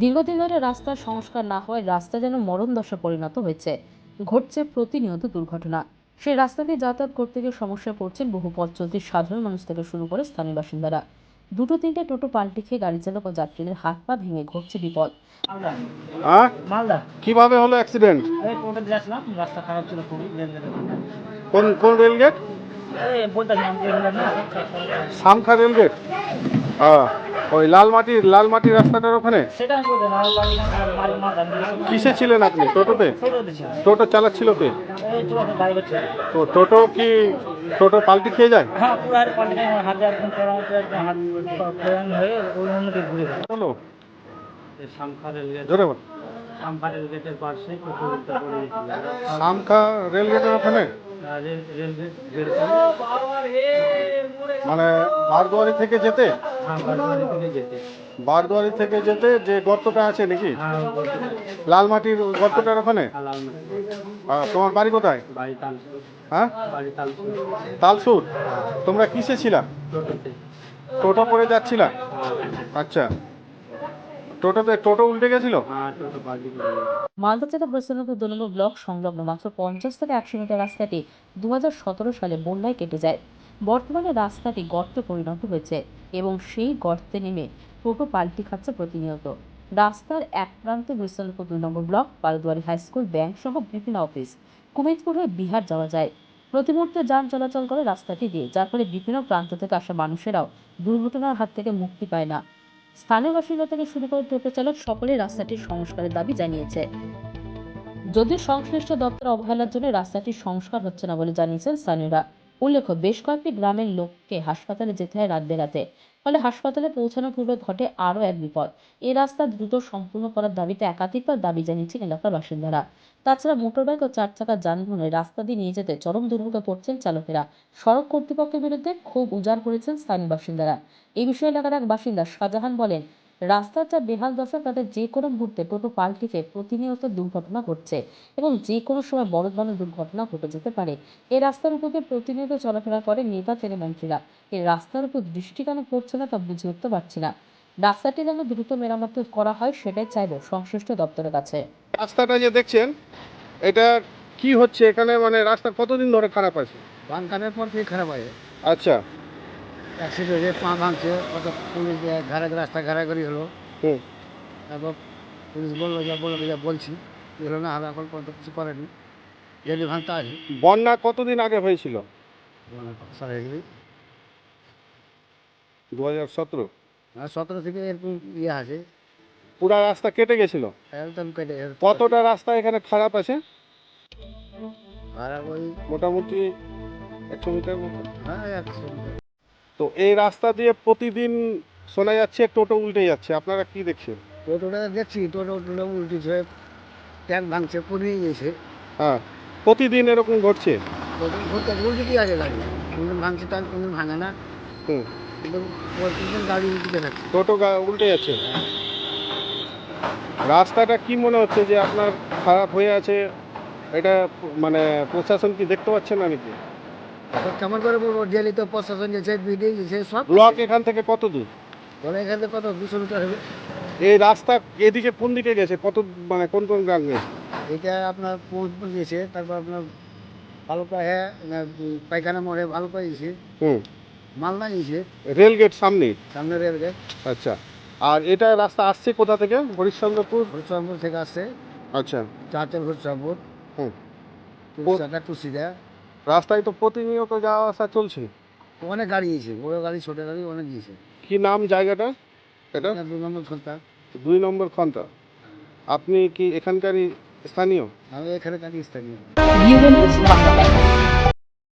দীর্ঘদিন ধরে রাস্তার সংস্কার না হওয়ায় রাস্তা যেন মরণদশা পরিণত হয়েছে। ঘটছে প্রতিনিয়ত দুর্ঘটনা। সেই রাস্তা দিয়ে যাতায়াত করতে গিয়ে সমস্যায় পড়ছেন বহু পথ চলতি সাধারণ মানুষ থেকে শুরু করে স্থানীয় বাসিন্দারা। দুটো তিনটে টোটো পাল্টে খেয়ে গাড়ি চালক ও যাত্রীদের হাত পা ভেঙে ঘটছে বিপদ। মালদা কিভাবে হলো অ্যাক্সিডেন্ট? এই টোটো যাচ্ছিলাম, রাস্তা খারাপ ছিল খুবই, কোন রেল গেট? এই বলতেছিলাম যে এগুলো না সামখা রেল গেট। ওই লালমাটির রাস্তাটার ওখানে। সেটা আমি বলতে মালদা কিসে ছিলেন আপনি? টোটোতে? টোটোতে ছিল। টোটো চালাচ্ছিল কে? এই টোটো ড্রাইভার ছিল। তো টোটো পাল্টি খেয়ে যায়? হ্যাঁ, পুরো হাতে পাল্টে আমার হাতে একদম পড়াতে একদম হাত প্রয়াণ হয়ে ওই অন্যদিকে ঘুরে গেল। হলো সামখা রেলগেট, জোরে বল। সামখা রেলগেটের পাশে সামখা রেল গেটের ওখানে রেলগেট মানে বারদুয়ারি থেকে যেতে যেতে। বারদুয়ারি থেকে যেতে যে গর্তটা আছে নাকি? হ্যাঁ, লালমাটির গর্তটার ওখানে। তোমার বাড়ি কোথায়? বাড়ি তালসুর। হ্যাঁ, বাড়ি তালসুর। তালসুর। তোমরা কিসে ছিলা? টোটোতে। টোটো করে যাচ্ছিলা? আচ্ছা, টোটো উল্টে গেছিল? হ্যাঁ, টোটো পাল্টি করে গেছে। মালদা জেলা বৈষ্ণবপুর 2 নম্বর ব্লক সংলগ্ন মাত্র 50 থেকে 100 মিটার রাস্তাটি 2017 সালে বন্যায় কেটে যায়। বর্তমানে রাস্তাটি গর্তে পরিণত হয়েছে এবং সেই গর্তে নেমে টোটো পাল্টি খাচ্ছে প্রতিনিয়ত। রাস্তার এক প্রান্তে বৈষ্ণবপুর 2 নম্বর ব্লক, পালদুয়ারি হাই স্কুল, ব্যাংক সহ বিভিন্ন অফিস, কুমিরপুর হয়ে বিহার যাওয়া যায়। প্রতি মুহূর্তে যান চলাচল করে রাস্তাটি দিয়ে, যার ফলে বিভিন্ন প্রান্ত থেকে আসা মানুষেরাও দুর্ঘটনার হাত থেকে মুক্তি পায় না। স্থানীয় বাসিন্দা থেকে শুরু করে টোটো চালক সকলেই রাস্তাটির সংস্কারের দাবি জানিয়েছে। যদিও সংশ্লিষ্ট দপ্তর অবহেলার জন্য রাস্তাটির সংস্কার হচ্ছে না বলে জানিয়েছেন স্থানীয়রা। উল্লেখ্য, বেশ কয়েকটি গ্রামের লোককে হাসপাতালে যেতে হয় রাত বেরাতে, ফলে হাসপাতালে পৌঁছানোর পূর্বে ঘটে আরও এক বিপদ। এই রাস্তা দ্রুত সম্পূর্ণ করার দাবিতে একাধিকবার দাবি জানিয়েছেন এলাকার বাসিন্দারা। তাছাড়া মোটরবাইক ও 4 চাকার যানবাহনে রাস্তা দিয়ে নিয়ে যেতে চরম দুর্ভোগে পড়ছেন চালকেরা। সড়ক কর্তৃপক্ষের বিরুদ্ধে ক্ষোভ উজাড় করেছেন স্থানীয় বাসিন্দারা। এই বিষয়ে এলাকার এক বাসিন্দা শাহজাহান বলেন, রাস্তার যা বেহাল দশা, তাতে যে কোনো মুহূর্তে টোটো পাল্টিতে প্রতিনিয়ত দুর্ঘটনা ঘটছে এবং যে কোনো সময় বড় ধরনের দুর্ঘটনা ঘটে যেতে পারে। এই রাস্তার উপর দিয়ে প্রতিনিয়ত চলাফেরা করে নেতা মন্ত্রীরা। এই রাস্তার উপর দৃষ্টি কেন পড়ছে না তা বুঝে উঠতে পারছি না। রাস্তাটি যেন দ্রুত মেরামত করা হয়, সেটাই চাইব সংশ্লিষ্ট দপ্তরের কাছে। রাস্তাটা যে দেখছেন, এটা কি হচ্ছে এখানে? মানে রাস্তা কতদিন ধরে খারাপ আছে? বানকানের পর থেকে খারাপ হয়। আচ্ছা। অ্যাক্সিডেন্ট হয়ে পা ভাঙছে, কত পুলিশ রাস্তা ঘেরাঘুরি হলো। হুম। তারপর পুলিশ বলছি এগুলো না হবে, এখন পর্যন্ত কিছু করেনি। যদি ভাঙতে আছে বন্যা কতদিন আগে হয়েছিল? সারা 2017। 17 থেকে এরকম ইয়ে আছে। পুরা রাস্তা কেটে গেছিল। একদম কেটে কতটা রাস্তা এখানে খারাপ আছে? আর ওই মোটামুটি 100 মিটার মতো। হ্যাঁ 100 তো এই রাস্তা দিয়ে প্রতিদিন শোনা যাচ্ছে টোটো উল্টে যাচ্ছে, আপনারা কি দেখছেন? টোটোটা দেখছি, টোটো উল্টেছে, ট্যাঙ্ক ভাঙছে, পুড়িয়ে গেছে। হ্যাঁ, প্রতিদিন এরকম ঘটছে। টোটো ঘুরতে উল্টে দিয়ে আছে গাড়ি, কোনদিন ভাঙছে ট্যাঙ্ক, কোনদিন ভাঙে না, হুম। কিন্তু প্রতিদিন গাড়ি উল্টে থাকছে। টোটো উল্টে যাচ্ছে। রাস্তাটা কি মনে হচ্ছে যে আপনার খারাপ হয়ে আছে? এটা মানে প্রশাসন কি দেখতে পাচ্ছে না নাকি? এখন কেমন করে বলবো, ডেলি তো প্রশাসন গেছে, বিডি গেছে, সব ব্লক এখান থেকে কত দূর? বলে এখান থেকে কত 200 মিটার হবে। এই রাস্তা এদিকে কোন দিকে গেছে? কত মানে কোন গ্রাম গেছে? এটা আপনার পৌঁছপুর গেছে, তারপর আপনার ভালুকা হ্যাঁ পায়খানা মোড়ে ভালুকা গেছে, হুম। মালদা গেছে, রেল গেট সামনে। সামনে রেলগেট। আচ্ছা। আর এটা রাস্তা আসছে কোথা থেকে? হরিশ্চন্দ্রপুর। হরিশ্চন্দ্রপুর থেকে আসছে, আচ্ছা। চাঁচল হরিশ্চন্দ্রপুর, হুম। টুসিদা। রাস্তায় তো প্রতিনিয়ত যাওয়া আসা চলছে। অনেক গাড়ি গেছে, বড় গাড়ি ছোট গাড়ি অনেক গেছে। কি নাম জায়গাটা? এটা 2 নম্বর ঘন্টা। 2 নম্বর খন্তা। আপনি কি এখানকারই স্থানীয়? আমি এখানে থাকি, স্থানীয়। Bureau news, Bangla.